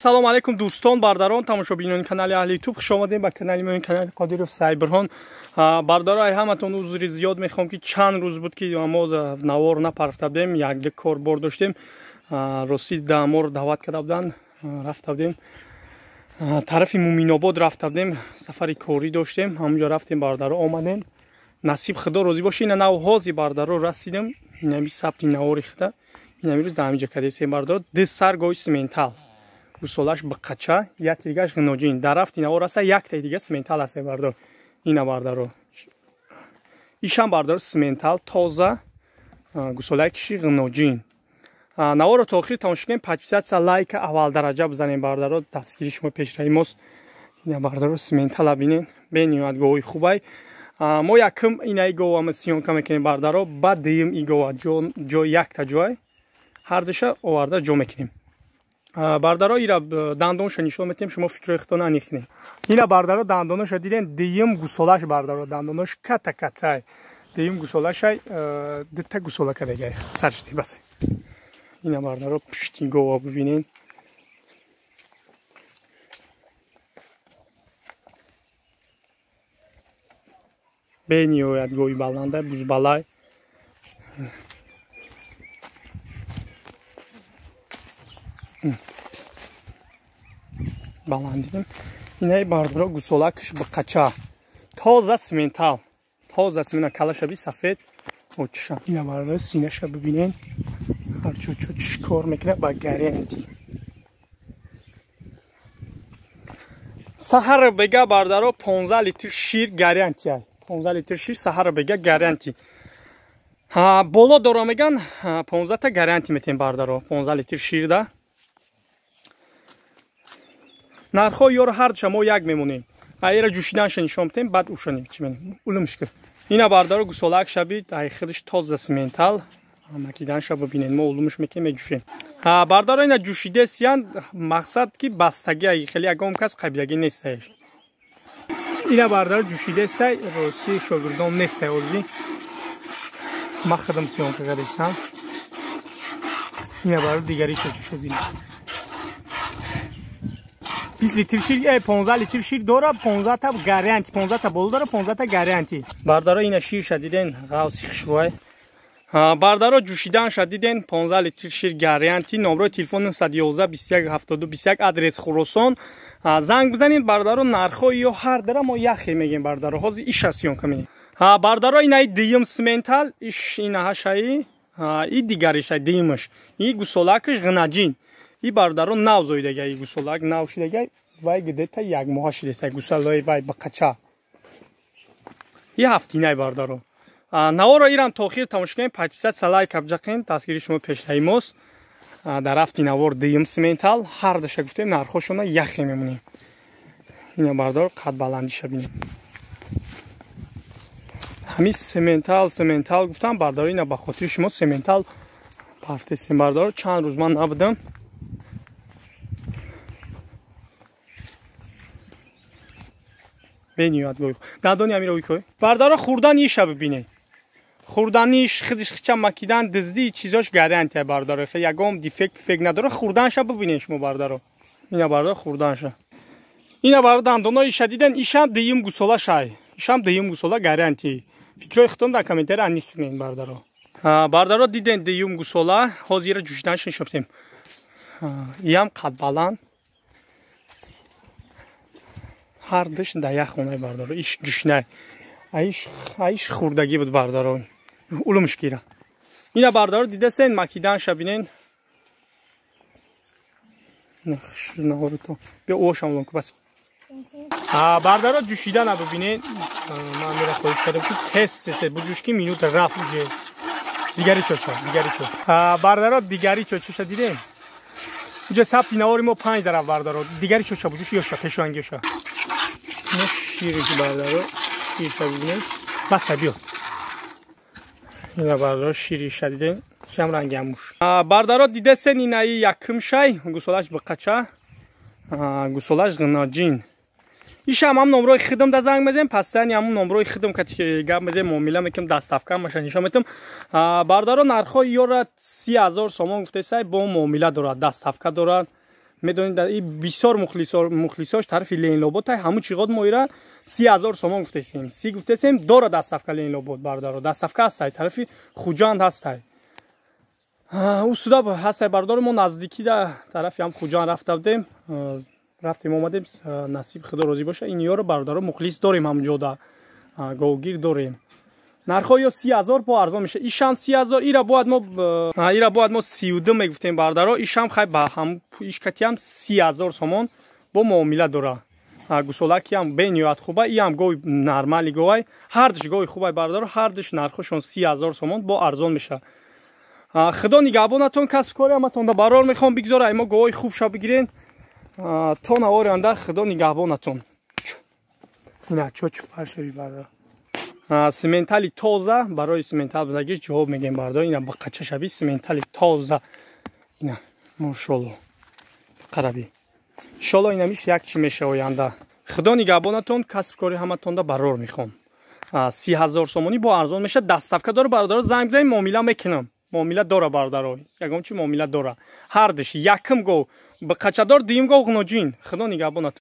салом алейкум дӯстон бардарон тамошобинони канали аҳли ютуб хуш омадем ба канали мои канали Қодиров Сайбирҳон. Бардаро ай ҳаматон узри зиёд мехоҳам ки чанд рӯз буд ки мо навор напарафта будем, як кор бор доштем, рости дамор даъват карда буданд, рафта будем тарафи Муминобод рафта будем, сафари корӣ доштем, ҳамунҷо рафтем, бардаро омадем. Насиб худо розӣ бошад. Ина навҳози бардаро расидем, инами сабти навори худа инамирӯз дар ҳаминҷа кадесем бардаро дисар гои симентал гусолаш бақача, як дигаш ғиноҷин. Дар рафти навор аста як та дига симентал аст бардаро. Ина бардаро. Ишам бардаро симентал тоза гусолай киши ғиноҷин. Наворо то охир тамошо кунем, подписатсия, лайка аввал дараҷа бизанем бардаро. Дастгири шумо пешраи мост. Ина бардаро симентала бинен. Бениёд гоҳи хубай. Мо якм инаи гоҳама сиёнка мекунем бардаро. Ба дуюм и гоҳа ҷо якта ҷой ҳар душа оварда ҷо мекунем. Бардаро ира дандонша нишон метем, шумо фикрои худтон анихнем. Ина бардаро дандоноша диден, дуюм гусолаш бардаро дандонош ката катай. Дуюм гусолашай дита гусола кадагай саршти бас. Ина бардаро пишти гоҳа бибинен. Бениёяд гоҳи баланда бузбалай. Баландидем. Инаи бардаро гусолакш бақача. Тоза симентал. Тоза симентал калаша би сафед. Очша. Ина бардаро синаша бибинен. Ҳарчо чо чикор мекунад ба гарантӣ. Саҳар бега бардаро 15 литр шир гарантия. 15 литр шир саҳар бега гарантӣ. Боло дора меган 15 та гарантӣ метем бардаро. 15 литр шир да. нархҳои ёро ҳар душа мо як мемонем. Аера ҷӯшиданша нишон метем, баъд ушонем чӣ менем. Улумшка. Ина бардаро гусолак шабид, ай худаш тоза симентал. Макиданша бибинен, мо улумш мекунем, меҷӯшем. Бардаро ина ҷӯшидесиян мақсад ки бастаги ай хеле ягон кас қабилагӣ нестаяш. Ина бардаро ҷӯшидестай, рости шогирдон нестай озӣ. Ма худам сиёнка кардестам. Ина бардаро дигари чӯша бинем. 20 литр шир, 15 литр шир дора, 15 та гарантӣ, 15 та боло дора, 15 та гарантӣ. Бардаро ина шир шадиден, ғавси хушрӯй. Бардаро ҷӯшидан шадиден, 15 литр шир гарантӣ. Номерои телефон 911 21 72 21, адрес Хуросон. Занг бизанед бардаро, нархҳои ё ҳар дара мо яхе мегем бардаро. Ҳозир иша сиёнка менем. Бардаро инаи дуюм симентал, иш инаҳашаи, и дигаришай дуюмаш. И гусолакаш ғинаҷин. И бардаро нав зоидагай, и гусолак нав шидагай, вай гидета як моҳа шидесай, гусолаи вай бақача. И ҳафтинай бардаро. Наворо иран то охир тамошо кунем, подписатсия, лайк абҷақем, дастгири шумо пешраи мост. Дар рафти навор дуюм симентал, ҳар даша гуфтем, нархҳошона яхе мемонем. Ина бардаро қад баландиша бинем. Ҳамин симентал гуфтам, бардаро ина ба хотири шумо симентал пафтесем бардаро. Чанд рӯз ман набудам. Бениёд гоҳи. Дандони амира уйкой. Бардаро хурдани иша бибинед. Хурданиш хидишхича макидан дизди чизош гарантия бардаро. Ягон дефект надоре. Хурданша бибинед шумо бардаро. Ина бардаро хурданша. Ина бардаро дандонои иша диден, ишам дуюм гусола шай. Ишам дуюм гусола гарантӣ. Фикрои худтон дар комментария анихнед бардаро. Бардаро диден дуюм гусола, ҳозир ҷӯшиданша нишон метем. Иам қад баланд. ҳар диш да як хонай бардаро. Иш ҷӯшинай. Аиш хурдагӣ буд бардаро. Улумш гира. Ина бардаро дидесен макиданша бинен. Нахшнаҳорито. Бе ошам лонку бас. Бардаро ҷӯшидана бибинен. Ман мера хоҳиш кардам ки тест буҷӯшки минута рафт уҷе. Дигари чоча. Бардаро дигари чочаша дидем. Уҷа сабти навори мо 5 дарафт бардаро. Дигари чоча буҷӯш ёша пешоангиёша. Ширики бардаро ширша бибинем. Баса биё. Ина бардаро шириша дидем. Шам ранги амуш. Бардаро дидесен инаи якм шай гусолаш бақача. Гусолаш ғиноҷин. ишам ҳам номерои худам да занг мезем, пастани ҳамун номерои худам ки гап мезем, муомила мекунем, дастафка маша нишон метем. Бардаро нархҳои ёра 30,000 сомон гуфтесай, бо муомила дорад, дастафка дорад. میدونید این بسیار مخلصاش طرف لینلابود های همون چیقاد مویره 30,000 سومان گفتیم 30 گفتیم داره دستافکا لینلابود بردارو دستافکا هست طرف خوجاند هست او سودا هست بردار ما نزدیکی در طرف هم خوجاند رفتیم اومدیم نصیب خدا روزی باشه این یارو بردارو مخلص داریم همونجا در گوگیر داریم نرخ یا 30,000 با ارزان میشه ایشم 30,000 ایرا باید ما 32 میگفتیم بردارو ایشم خیلی با هم ایش کتی هم 30,000 سومان با معامله داره گوسولکی هم بینیات خوبه ای هم گوی نرمالی گوی هر دش گوی خوبه بردارو هر دش نرخشون 30,000 سومان با ارزان میشه خدا نگهبانتون کسب کاری همتون در برار میخوام بگذاره اما گوی خوب شو بگیرین تا نوار انده خدا نگهبانتون اینا چوچ پرشوی بردار سیمنتالی تازه برای سیمنتال بزرگیش جواب میگیم بردار اینا با قچه شبی سیمنتالی تازه اینا ماشاءالله قربی انشالله اینا میشه یک چی میشه آینده خدا نگهبانتون کسب کاری همتون در برار میخوام 30,000 سومانی با ارزان میشه دستافکا داره بردار زنگ بزنیم معامله میکنم معامله داره بردار یگام چی معامله داره هر دش یکم گو به قچه دار دیم گو غنوجین خدا نگهبانتون